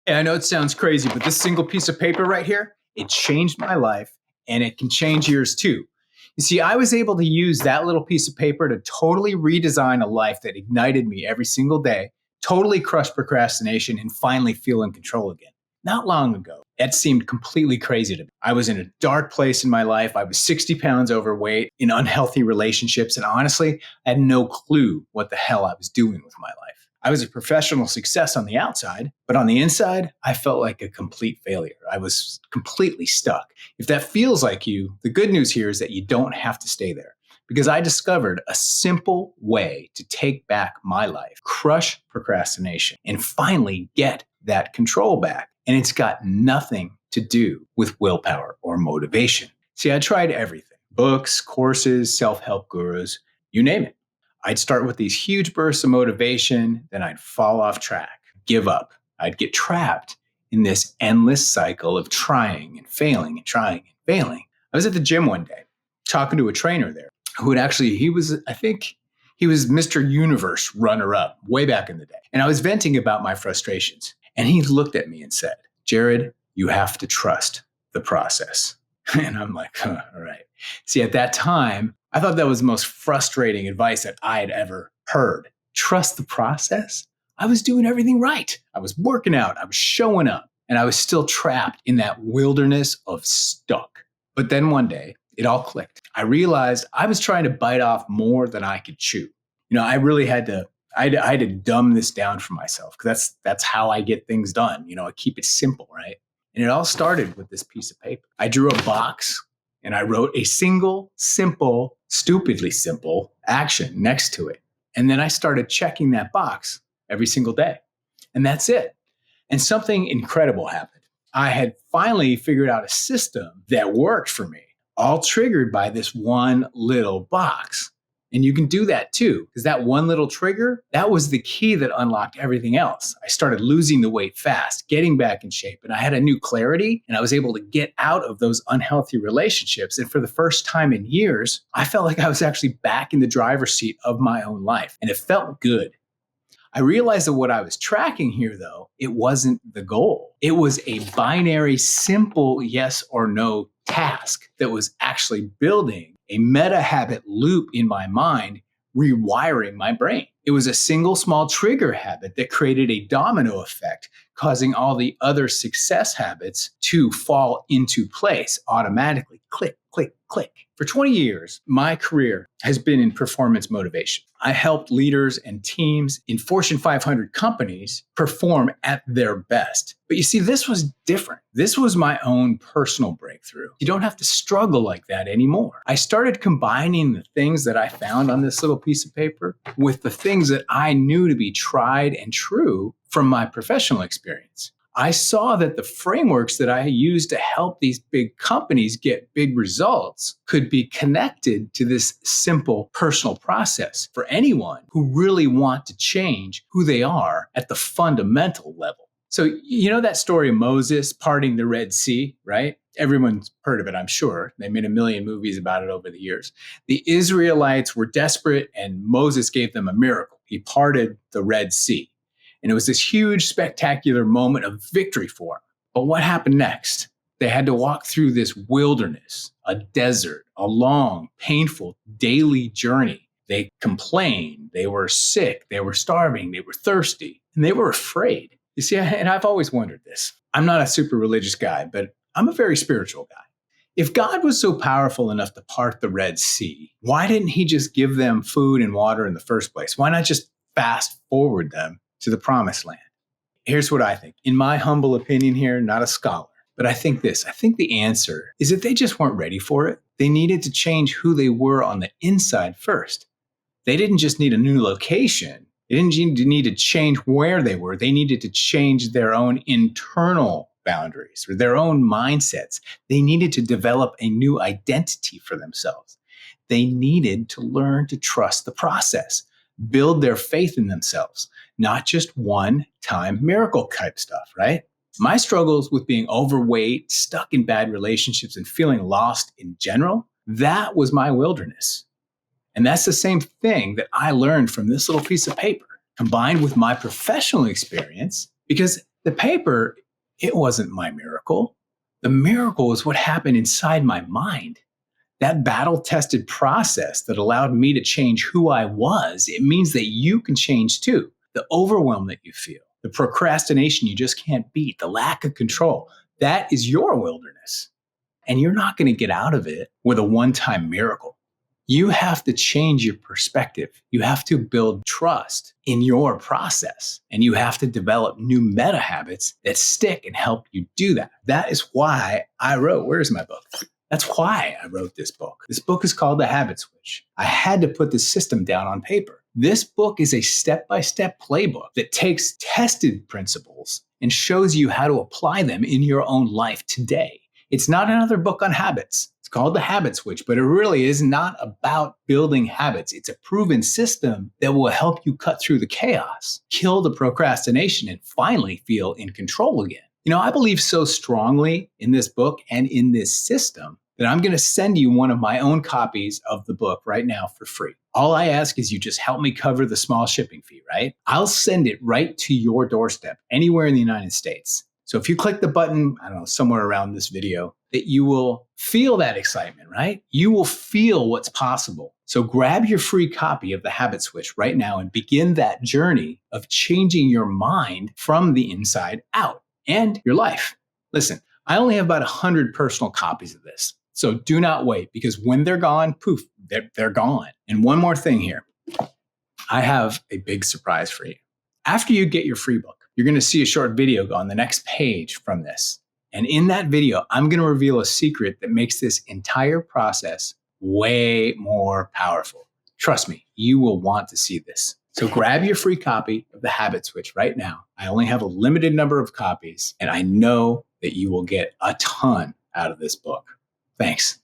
And I know it sounds crazy, but this single piece of paper right here, it changed my life and it can change yours too. You see, I was able to use that little piece of paper to totally redesign a life that ignited me every single day, totally crush procrastination, and finally feel in control again. Not long ago, that seemed completely crazy to me. I was in a dark place in my life. I was 60 pounds overweight in unhealthy relationships. And honestly, I had no clue what the hell I was doing with my life. I was a professional success on the outside, but on the inside, I felt like a complete failure. I was completely stuck. If that feels like you, the good news here is that you don't have to stay there, because I discovered a simple way to take back my life, crush procrastination, and finally get that control back. And it's got nothing to do with willpower or motivation. See, I tried everything: books, courses, self-help gurus, you name it. I'd start with these huge bursts of motivation, then I'd fall off track, give up. I'd get trapped in this endless cycle of trying and failing and trying and failing. I was at the gym one day talking to a trainer there who had actually, he was Mr. Universe runner-up way back in the day. And I was venting about my frustrations. And he looked at me and said, "Jerod, you have to trust the process." And I'm like, huh, all right. See, at that time, I thought that was the most frustrating advice that I had ever heard. Trust the process? I was doing everything right. I was working out. I was showing up. And I was still trapped in that wilderness of stuck. But then one day, it all clicked. I realized I was trying to bite off more than I could chew. I really had to dumb this down for myself, because that's how I get things done. I keep it simple, right? And it all started with this piece of paper. I drew a box and I wrote a single, simple, stupidly simple action next to it. And then I started checking that box every single day. And that's it. And something incredible happened. I had finally figured out a system that worked for me, all triggered by this one little box. And you can do that too, because that one little trigger, that was the key that unlocked everything else. I started losing the weight fast, getting back in shape, and I had a new clarity, and I was able to get out of those unhealthy relationships. And for the first time in years, I felt like I was actually back in the driver's seat of my own life, and it felt good. I realized that what I was tracking here, though, it wasn't the goal. It was a binary, simple yes or no task that was actually building a meta habit loop in my mind, rewiring my brain. It was a single small trigger habit that created a domino effect, causing all the other success habits to fall into place automatically. Click, click, click. For 20 years, my career has been in performance motivation. I helped leaders and teams in Fortune 500 companies perform at their best. But you see, this was different. This was my own personal breakthrough. You don't have to struggle like that anymore. I started combining the things that I found on this little piece of paper with the things that I knew to be tried and true from my professional experience. I saw that the frameworks that I used to help these big companies get big results could be connected to this simple personal process for anyone who really want to change who they are at the fundamental level. So, that story of Moses parting the Red Sea, right? Everyone's heard of it, I'm sure. They made a million movies about it over the years. The Israelites were desperate, and Moses gave them a miracle. He parted the Red Sea. And it was this huge, spectacular moment of victory for them. But what happened next? They had to walk through this wilderness, a desert, a long, painful daily journey. They complained, they were sick, they were starving, they were thirsty, and they were afraid. You see, and I've always wondered this. I'm not a super religious guy, but I'm a very spiritual guy. If God was so powerful enough to part the Red Sea, why didn't he just give them food and water in the first place? Why not just fast forward them to the promised land? Here's what I think. In my humble opinion here, not a scholar, but I think this. I think the answer is that they just weren't ready for it. They needed to change who they were on the inside first. They didn't just need a new location. They didn't need to change where they were. They needed to change their own internal boundaries or their own mindsets. They needed to develop a new identity for themselves. They needed to learn to trust the process, build their faith in themselves, not just one-time miracle type stuff, right? My struggles with being overweight, stuck in bad relationships, and feeling lost in general, that was my wilderness. And that's the same thing that I learned from this little piece of paper, combined with my professional experience, because The paper, it wasn't my miracle. The miracle was what happened inside my mind. That battle tested process that allowed me to change who I was, it means that you can change too. The overwhelm that you feel, the procrastination you just can't beat, the lack of control, that is your wilderness. And you're not going to get out of it with a one-time miracle. You have to change your perspective. You have to build trust in your process, and you have to develop new meta habits that stick and help you do that. That is why I wrote, where's my book? That's why I wrote this book. This book is called The Habit Switch. I had to put the system down on paper. This book is a step-by-step playbook that takes tested principles and shows you how to apply them in your own life today. It's not another book on habits. It's called The Habit Switch, but it really is not about building habits. It's a proven system that will help you cut through the chaos, kill the procrastination, and finally feel in control again. You know, I believe so strongly in this book and in this system that I'm going to send you one of my own copies of the book right now for free. All I ask is you just help me cover the small shipping fee, right? I'll send it right to your doorstep anywhere in the United States. So if you click the button, I don't know, somewhere around this video, that you will feel that excitement, right? You will feel what's possible. So grab your free copy of The Habit Switch right now and begin that journey of changing your mind from the inside out and your life. Listen, I only have about 100 personal copies of this. So do not wait, because when they're gone, poof, they're gone. And one more thing here. I have a big surprise for you. After you get your free book, you're going to see a short video on the next page from this. And in that video, I'm going to reveal a secret that makes this entire process way more powerful. Trust me, you will want to see this. So grab your free copy of The Habit Switch right now. I only have a limited number of copies, and I know that you will get a ton out of this book. Thanks.